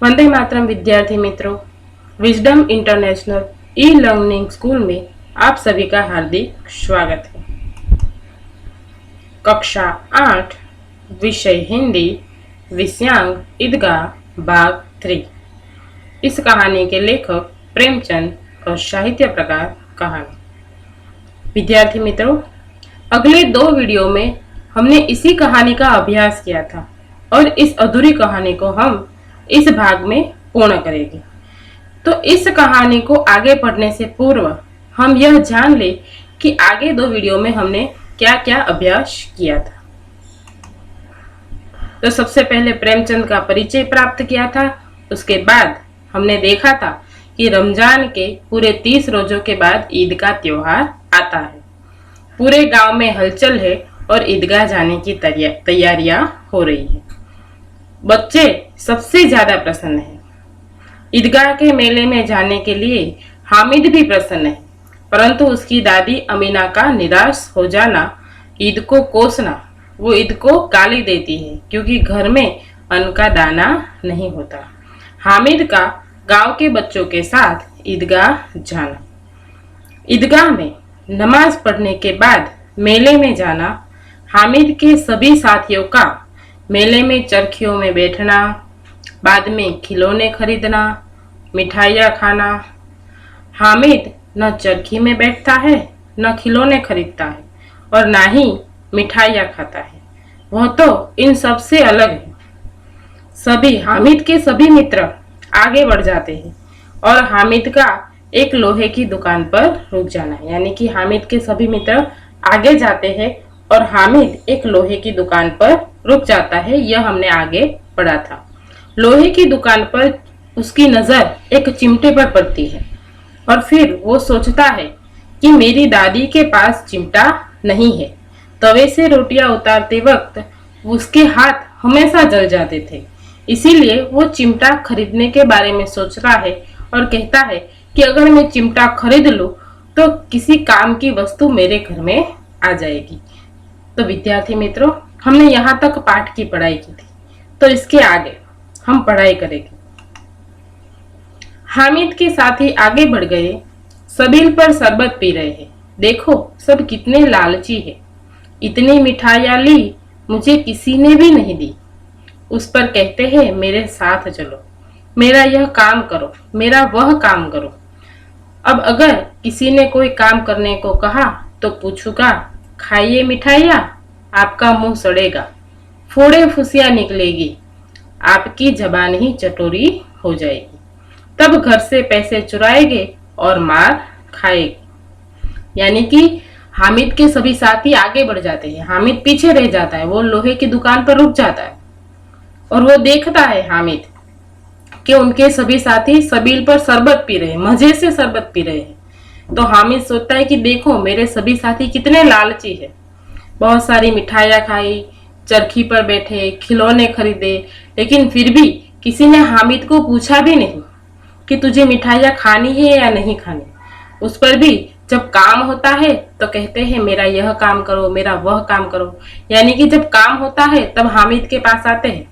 वंदे मातरम विद्यार्थी मित्रों, wisdom international e learning school में आप सभी का हार्दिक स्वागत है। कक्षा 8 विषय हिंदी, विषयांक ईदगाह भाग 3। इस कहानी के लेखक प्रेमचंद और साहित्य प्रकार कहानी। विद्यार्थी मित्रों, अगले 2 वीडियो में हमने इसी कहानी का अभ्यास किया था और इस अधूरी कहानी को हम इस भाग में पूर्ण करेंगे। तो इस कहानी को आगे पढ़ने से पूर्व हम यह जान ले कि आगे 2 वीडियो में हमने क्या क्या अभ्यास किया था। तो सबसे पहले प्रेमचंद का परिचय प्राप्त किया था। उसके बाद हमने देखा था कि रमजान के पूरे 30 रोजों के बाद ईद का त्योहार आता है। पूरे गांव में हलचल है और ईदगाह जाने की तैयारियां हो रही है। बच्चे सबसे ज्यादा प्रसन्न हैं। ईदगाह के मेले में जाने के लिए हामिद भी प्रसन्न है, परंतु उसकी दादी अमीना का निराश हो जाना, ईद को कोसना, वो ईद को गाली देती है क्योंकि घर में अन्न का दाना नहीं होता। हामिद का गांव के बच्चों के साथ ईदगाह जाना, ईदगाह में नमाज पढ़ने के बाद मेले में जाना, हामिद के सभी साथियों का मेले में चरखियों में बैठना, बाद में खिलौने खरीदना, मिठाइयाँ खाना। हामिद न चरखी में बैठता है, न खिलौने खरीदता है और ना ही मिठाइयाँ खाता है। वह तो इन सब से अलग है। हामिद के सभी मित्र आगे बढ़ जाते हैं और हामिद का एक लोहे की दुकान पर रुक जाना है, यानी कि हामिद के सभी मित्र आगे जाते हैं और हामिद एक लोहे की दुकान पर रुक जाता है। यह हमने आगे पढ़ा था। लोहे की दुकान पर उसकी नजर एक चिमटे पर पड़ती है और फिर वो सोचता है कि मेरी दादी के पास चिमटा नहीं है। तवे से रोटियां उतारते वक्त उसके हाथ हमेशा जल जाते थे, इसीलिए वो चिमटा खरीदने के बारे में सोचता है और कहता है कि अगर मैं चिमटा खरीद लूं तो किसी काम की वस्तु मेरे घर में आ जाएगी। तो विद्यार्थी मित्रों, हमने यहाँ तक पाठ की पढ़ाई की थी, तो इसके आगे हम पढ़ाई करेंगे। हामिद के साथी आगे बढ़ गए। सबील पर शरबत पी रहे हैं। देखो सब कितने लालची है। इतनी मिठाइयाँ ली, मुझे किसी ने भी नहीं दी। उस पर कहते हैं मेरे साथ चलो, मेरा यह काम करो, मेरा वह काम करो। अब अगर किसी ने कोई काम करने को कहा तो पूछूंगा, खाइए मिठाइयाँ, आपका मुंह सड़ेगा, फोड़े फुसियाँ निकलेगी, आपकी जबान ही चटोरी हो जाएगी। तब घर से पैसे चुराएंगे और मार खाएगी। यानी कि हामिद के सभी साथी आगे बढ़ जाते हैं, हामिद पीछे रह जाता है। वो लोहे की दुकान पर रुक जाता है और वो देखता है हामिद कि उनके सभी साथी सबील पर शरबत पी रहे हैं, मजे से शरबत पी रहे हैं। तो हामिद सोचता है कि देखो मेरे सभी साथी कितने लालची है। बहुत सारी मिठाइयाँ खाई, चरखी पर बैठे, खिलौने खरीदे, लेकिन फिर भी किसी ने हामिद को पूछा भी नहीं कि तुझे मिठाइयाँ खानी है या नहीं खानी। उस पर भी जब काम होता है तो कहते हैं मेरा यह काम करो, मेरा वह काम करो। यानी कि जब काम होता है तब हामिद के पास आते हैं,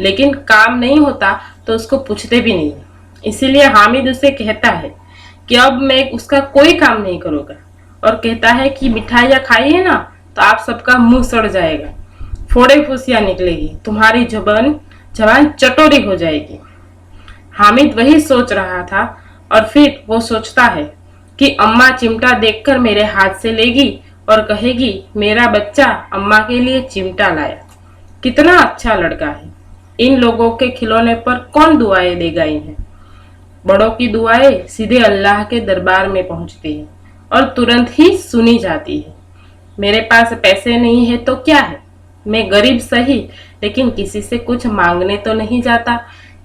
लेकिन काम नहीं होता तो उसको पूछते भी नहीं। इसीलिए हामिद उसे कहता है कि अब मैं उसका कोई काम नहीं करूँगा और कहता है कि मिठाइयाँ खाइए ना तो आप सबका मुंह सड़ जाएगा, फोड़े फुसियाँ निकलेगी, तुम्हारी जबान चटोरी हो जाएगी। हामिद वही सोच रहा था और फिर वो सोचता है कि अम्मा चिमटा देखकर मेरे हाथ से लेगी और कहेगी मेरा बच्चा अम्मा के लिए चिमटा लाया, कितना अच्छा लड़का है। इन लोगों के खिलौने पर कौन दुआएं देगा इन्हें। बड़ों की दुआएं सीधे अल्लाह के दरबार में पहुंचती है और तुरंत ही सुनी जाती है। मेरे पास पैसे नहीं है तो क्या है, मैं गरीब सही, लेकिन किसी से कुछ मांगने तो नहीं जाता।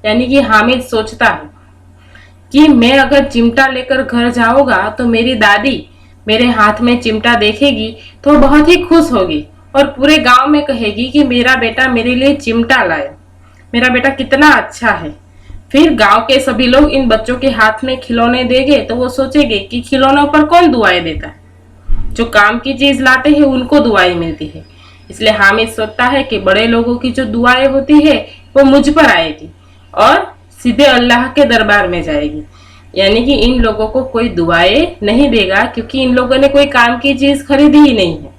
यानी कि हामिद सोचता है कि मैं अगर चिमटा लेकर घर जाऊंगा तो मेरी दादी मेरे हाथ में चिमटा देखेगी तो बहुत ही खुश होगी और पूरे गांव में कहेगी कि मेरा बेटा मेरे लिए चिमटा लाया, मेरा बेटा कितना अच्छा है। फिर गांव के सभी लोग इन बच्चों के हाथ में खिलौने देंगे तो वो सोचेंगे कि खिलौनों पर कौन दुआएं देता है, जो काम की चीज लाते हैं उनको दुआएं मिलती है। इसलिए हामिद सोचता है कि बड़े लोगों की जो दुआएं होती है वो मुझ पर आएगी और सीधे अल्लाह के दरबार में जाएगी। यानी कि इन लोगों को कोई दुआएं नहीं देगा, क्योंकि इन लोगों ने कोई काम की चीज खरीदी ही नहीं है।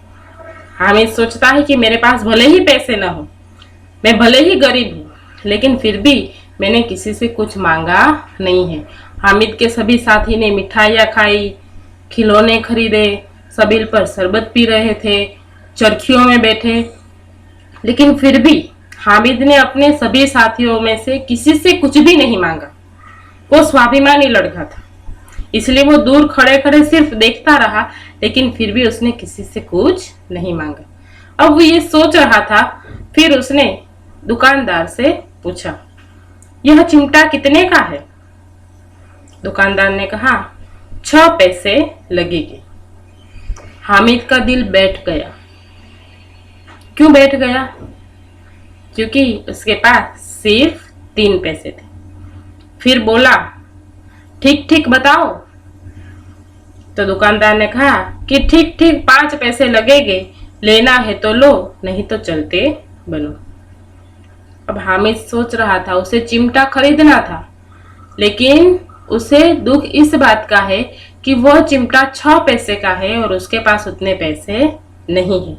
हामिद सोचता है कि मेरे पास भले ही पैसे ना हो, मैं भले ही गरीब हूँ, लेकिन फिर भी मैंने किसी से कुछ मांगा नहीं है। हामिद के सभी साथी ने मिठाइयाँ खाई, खिलौने खरीदे, सबील पर शरबत पी रहे थे, चरखियों में बैठे, लेकिन फिर भी हामिद ने अपने सभी साथियों में से किसी से कुछ भी नहीं मांगा। वो स्वाभिमानी लड़का था, इसलिए वो दूर खड़े खड़े सिर्फ देखता रहा, लेकिन फिर भी उसने किसी से कुछ नहीं मांगा। अब वो ये सोच रहा था, फिर उसने दुकानदार से पूछा, यह चिमटा कितने का है? दुकानदार ने कहा, 6 पैसे लगेंगे। हामिद का दिल बैठ गया। क्यों बैठ गया? क्योंकि उसके पास सिर्फ 3 पैसे थे। फिर बोला, ठीक ठीक बताओ। तो दुकानदार ने कहा कि ठीक ठीक 5 पैसे लगेंगे, लेना है तो लो, नहीं तो चलते बनो। अब हामिद सोच रहा था उसे चिमटा खरीदना था, लेकिन उसे दुख इस बात का है कि वह चिमटा 6 पैसे का है और उसके पास उतने पैसे नहीं है।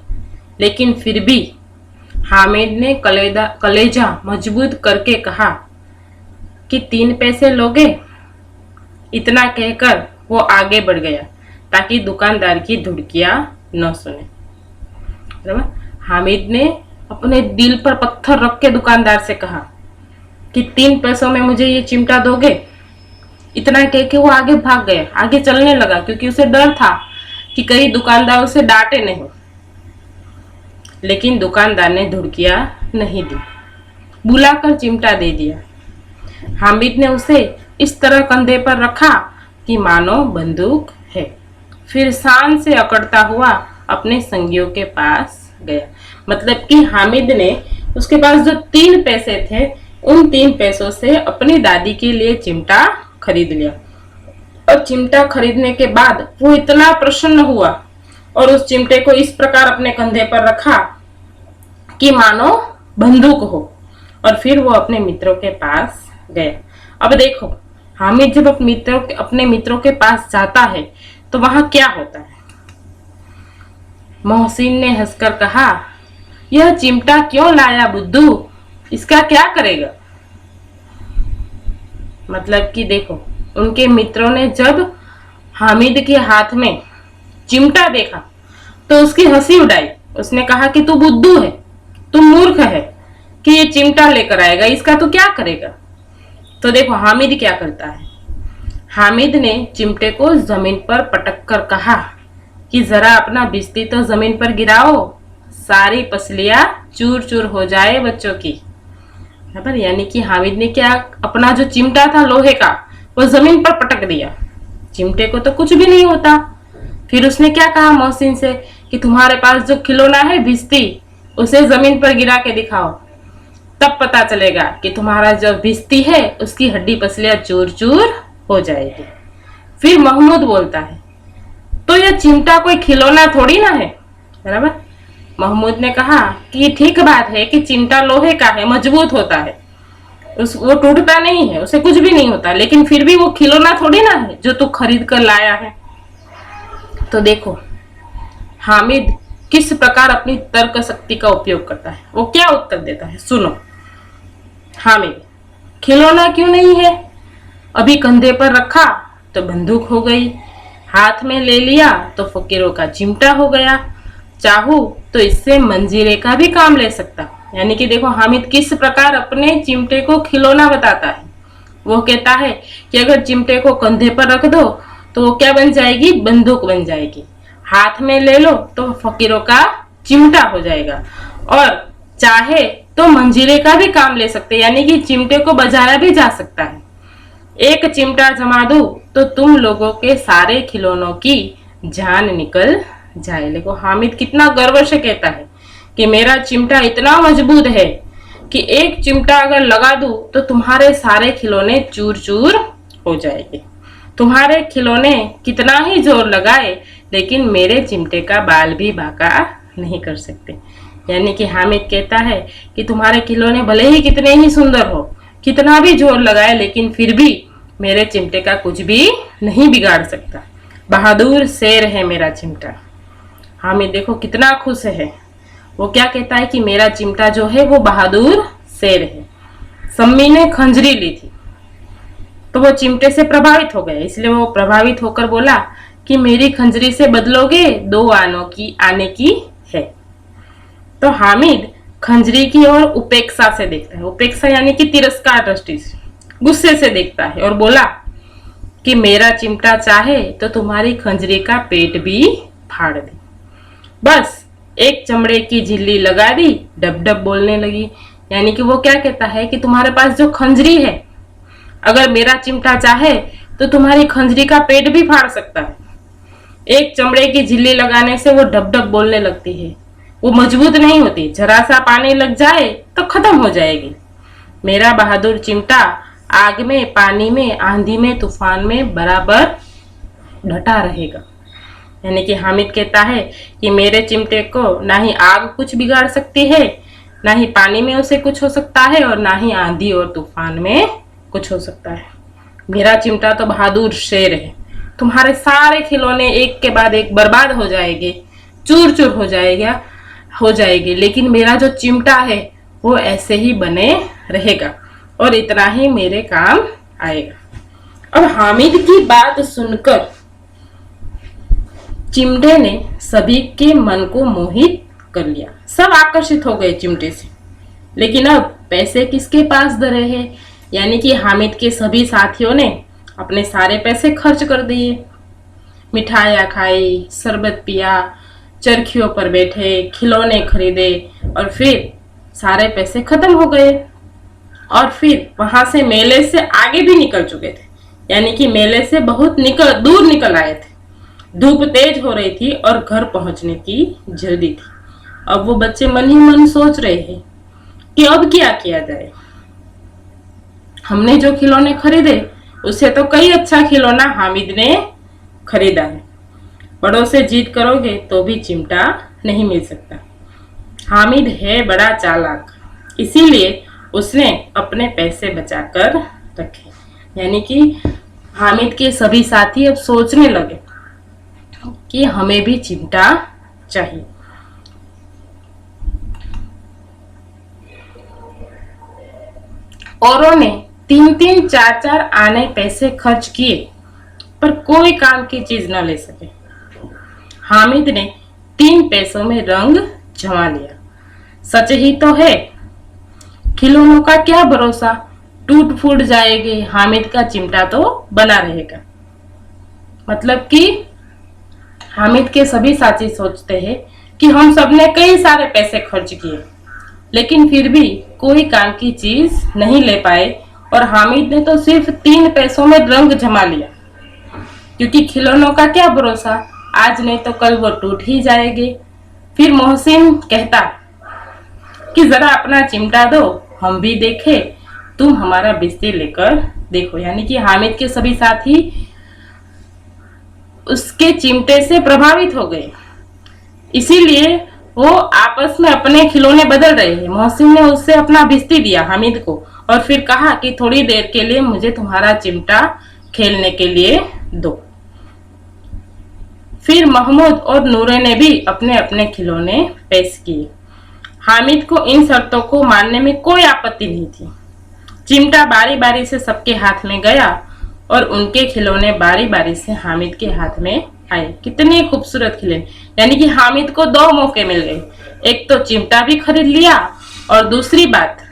लेकिन फिर भी हामिद ने कलेजा मजबूत करके कहा कि 3 पैसे लोगे? इतना कहकर वो आगे बढ़ गया ताकि दुकानदार की धुड़कियां न सुने। हामिद ने अपने दिल पर पत्थर रख के दुकानदार से कहा कि 3 पैसों में मुझे ये चिमटा दोगे? इतना कह के वो आगे भाग गया, आगे चलने लगा, क्योंकि उसे डर था कि कहीं दुकानदार उसे डांटे नहीं। लेकिन दुकानदार ने धुड़कियां नहीं दी, बुलाकर चिमटा दे दिया। हामिद ने उसे इस तरह कंधे पर रखा कि मानो बंदूक है, फिर शान से अकड़ता हुआ अपने संगियों के पास गया। मतलब कि हामिद ने उसके पास जो 3 पैसे थे, उन 3 पैसों से अपनी दादी के लिए चिमटा खरीद लिया। और चिमटा खरीदने के बाद वो इतना प्रसन्न हुआ और उस चिमटे को इस प्रकार अपने कंधे पर रखा कि मानो बंदूक हो, और फिर वो अपने मित्रों के पास गया। अब देखो, हामिद जब अपने मित्रों के पास जाता है तो वहां क्या होता है? मोहसिन ने हंसकर कहा, यह चिमटा क्यों लाया बुद्धू, इसका क्या करेगा? मतलब कि देखो, उनके मित्रों ने जब हामिद के हाथ में चिमटा देखा तो उसकी हंसी उड़ाई। उसने कहा कि तू बुद्धू है, तू मूर्ख है कि ये चिमटा लेकर आएगा, इसका तू क्या करेगा? तो देखो हामिद क्या करता है। हामिद ने चिमटे को जमीन पर पटक कर कहा कि जरा अपना बिस्ती तो जमीन पर गिराओ, सारी पसलियां चूर चूर हो जाए बच्चों की। बराबर, यानी कि हामिद ने क्या, अपना जो चिमटा था लोहे का, वो जमीन पर पटक दिया। चिमटे को तो कुछ भी नहीं होता। फिर उसने क्या कहा मोहसिन से कि तुम्हारे पास जो खिलौना है भिश्ती, उसे जमीन पर गिरा के दिखाओ, तब पता चलेगा कि तुम्हारा जो भिश्ती है उसकी हड्डी पसलियां चूर चूर हो जाएगी। फिर महमूद बोलता है, तो यह चिमटा कोई खिलौना थोड़ी ना है। बराबर, महमूद ने कहा कि ठीक बात है कि चिमटा लोहे का है, मजबूत होता है, वो टूटता नहीं है, उसे कुछ भी नहीं होता, लेकिन फिर भी वो खिलौना थोड़ी ना है जो तू खरीद कर लाया है। तो देखो हामिद किस प्रकार अपनी तर्क शक्ति का उपयोग करता है। वो क्या उत्तर देता है, सुनो। हामिद, खिलौना क्यों नहीं है? अभी कंधे पर रखा तो बंदूक हो गई, हाथ में ले लिया तो फकीरों का चिमटा हो गया, चाहूं तो इससे मंजीरे का भी काम ले सकता। यानी कि देखो हामिद किस प्रकार अपने चिमटे को खिलौना बताता है। वो कहता है कि अगर चिमटे को कंधे पर रख दो तो वो क्या बन जाएगी, बंदूक बन जाएगी, हाथ में ले लो तो फकीरों का चिमटा हो जाएगा, और चाहे तो मंजीरे का भी काम ले सकते, यानी कि चिमटे को बजाया भी जा सकता है। एक चिमटा जमा दो तो तुम लोगों के सारे खिलौनों की जान निकल जाए। देखो हामिद कितना गर्व से कहता है कि मेरा चिमटा इतना मजबूत है कि एक चिमटा अगर लगा दूं तो तुम्हारे सारे खिलौने चूर चूर हो जाएंगे। तुम्हारे खिलौने कितना ही जोर लगाए लेकिन मेरे चिमटे का बाल भी बांका नहीं कर सकते। यानी कि हामिद कहता है कि तुम्हारे खिलौने भले ही कितने ही सुंदर हो, कितना भी जोर लगाए लेकिन फिर भी मेरे चिमटे का कुछ भी नहीं बिगाड़ सकता। बहादुर शेर है मेरा चिमटा। हामिद देखो कितना खुश है। वो क्या कहता है कि मेरा चिमटा जो है वो बहादुर शेर है। सम्मी ने खंजरी ली थी तो वो चिमटे से प्रभावित हो गया, इसलिए वो प्रभावित होकर बोला कि मेरी खंजरी से बदलोगे 2 आने की है। तो हामिद खंजरी की ओर उपेक्षा से देखता है। उपेक्षा यानी कि तिरस्कार दृष्टि से, गुस्से से देखता है और बोला कि मेरा चिमटा चाहे तो तुम्हारी खंजरी का पेट भी फाड़ दे। बस एक चमड़े की झिल्ली लगा दी, डब डब बोलने लगी। यानी कि वो क्या कहता है कि तुम्हारे पास जो खंजरी है, अगर मेरा चिमटा चाहे तो तुम्हारी खंजरी का पेट भी फाड़ सकता है। एक चमड़े की झिल्ली लगाने से वो डब डब बोलने लगती है, वो मजबूत नहीं होती, जरा सा पानी लग जाए तो खत्म हो जाएगी। मेरा बहादुर चिमटा आग में, पानी में, आंधी में, तूफान में बराबर डटा रहेगा। यानी कि हामिद कहता है कि मेरे चिमटे को ना ही आग कुछ बिगाड़ सकती है, ना ही पानी में उसे कुछ हो सकता है, और ना ही आंधी और तूफान में कुछ हो सकता है। मेरा चिमटा तो बहादुर शेर है। तुम्हारे सारे खिलौने एक के बाद एक बर्बाद हो जाएंगे, चूर चूर हो जाएंगे, लेकिन मेरा जो चिमटा है वो ऐसे ही बने रहेगा और इतना ही मेरे काम आएगा। और हामिद की बात सुनकर चिमटे ने सभी के मन को मोहित कर लिया। सब आकर्षित हो गए चिमटे से। लेकिन अब पैसे किसके पास धरे हैं? यानी कि हामिद के सभी साथियों ने अपने सारे पैसे खर्च कर दिए। मिठाइयाँ खाई, शरबत पिया, चरखियों पर बैठे, खिलौने खरीदे और फिर सारे पैसे खत्म हो गए। और फिर वहां से मेले से आगे भी निकल चुके थे, यानी कि मेले से बहुत दूर निकल आए थे। धूप तेज हो रही थी और घर पहुंचने की जल्दी थी। अब वो बच्चे मन ही मन सोच रहे हैं कि अब क्या किया जाए। हमने जो खिलौने खरीदे उससे तो कई अच्छा खिलौना हामिद ने खरीदा है। बड़ों से जीत करोगे तो भी चिमटा नहीं मिल सकता। हामिद है बड़ा चालाक, इसीलिए उसने अपने पैसे बचाकर रखे। यानी कि हामिद के सभी साथी अब सोचने लगे कि हमें भी चिमटा चाहिए। औरों ने 3-3, 4-4 आने पैसे खर्च किए पर कोई काम की चीज न ले सके। हामिद ने 3 पैसों में रंग जमा लिया। सच ही तो है, खिलौनों का क्या भरोसा, टूट फूट जाएंगे, हामिद का चिमटा तो बना रहेगा। मतलब कि हामिद के सभी साथी सोचते हैं कि हम सबने कई सारे पैसे खर्च किए लेकिन फिर भी कोई काम की चीज नहीं ले पाए, और हामिद ने तो सिर्फ 3 पैसों में रंग जमा लिया। क्योंकि खिलौनों का क्या भरोसा, आज नहीं तो कल वो टूट ही जाएंगे। फिर मोहसिन कहता कि जरा अपना चिमटा दो, हम भी देखे, तुम हमारा बिस्ती लेकर देखो। यानी कि हामिद के सभी साथी उसके चिमटे से प्रभावित हो गए, इसीलिए वो आपस में अपने खिलौने बदल रहे हैं। मोहसिन ने उससे अपना बिस्ती दिया हामिद को और फिर कहा कि थोड़ी देर के लिए मुझे तुम्हारा चिमटा खेलने के लिए दो। फिर महमूद और नूरे ने भी अपने अपने खिलौने पेश किए। हामिद को इन शर्तों को मानने में कोई आपत्ति नहीं थी। चिमटा बारी बारी से सबके हाथ में गया और उनके खिलौने बारी बारी से हामिद के हाथ में आए। कितने खूबसूरत खिलौने। यानी कि हामिद को 2 मौके मिल गए, एक तो चिमटा भी खरीद लिया और दूसरी बात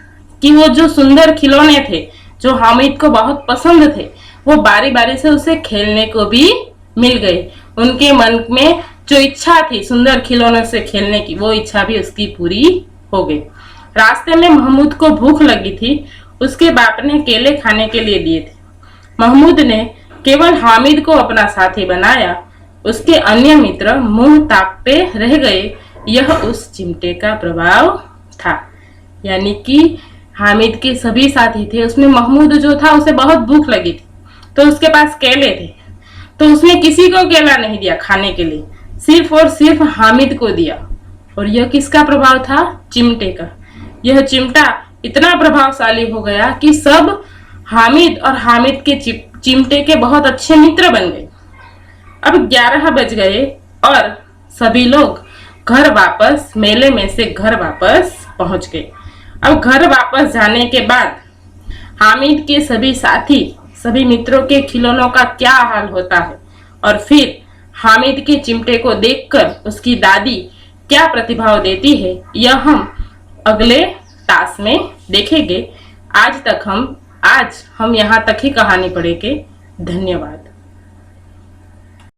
कि वो जो सुंदर खिलौने थे जो हामिद को बहुत पसंद थे वो बारी बारी से उसे खेलने को भी मिल गए। उनके मन में जो इच्छा थी सुंदर खिलौनों से खेलने की, वो इच्छा भी उसकी पूरी हो गई। रास्ते में महमूद को भूख लगी थी, उसके बाप ने केले खाने के लिए दिए थे। महमूद ने केवल हामिद को अपना साथी बनाया, उसके अन्य मित्र मुंह ताकते रह गए। यह उस चिमटे का प्रभाव था। यानी कि हामिद के सभी साथी थे, उसमें महमूद जो था उसे बहुत भूख लगी थी तो उसके पास केले थे, तो उसने किसी को केला नहीं दिया खाने के लिए, सिर्फ और सिर्फ हामिद को दिया। और यह किसका प्रभाव था? चिमटे का। यह चिमटा इतना प्रभावशाली हो गया कि सब हामिद और हामिद के चिमटे के बहुत अच्छे मित्र बन गए। अब 11 बज गए और सभी लोग मेले में से घर वापस पहुंच गए। अब घर वापस जाने के बाद हामिद के सभी साथी, सभी मित्रों के खिलौनों का क्या हाल होता है और फिर हामिद के चिमटे को देखकर उसकी दादी क्या प्रतिभाव देती है, यह हम अगले टास्क में देखेंगे। आज हम यहाँ तक ही कहानी पढ़ेंगे। धन्यवाद।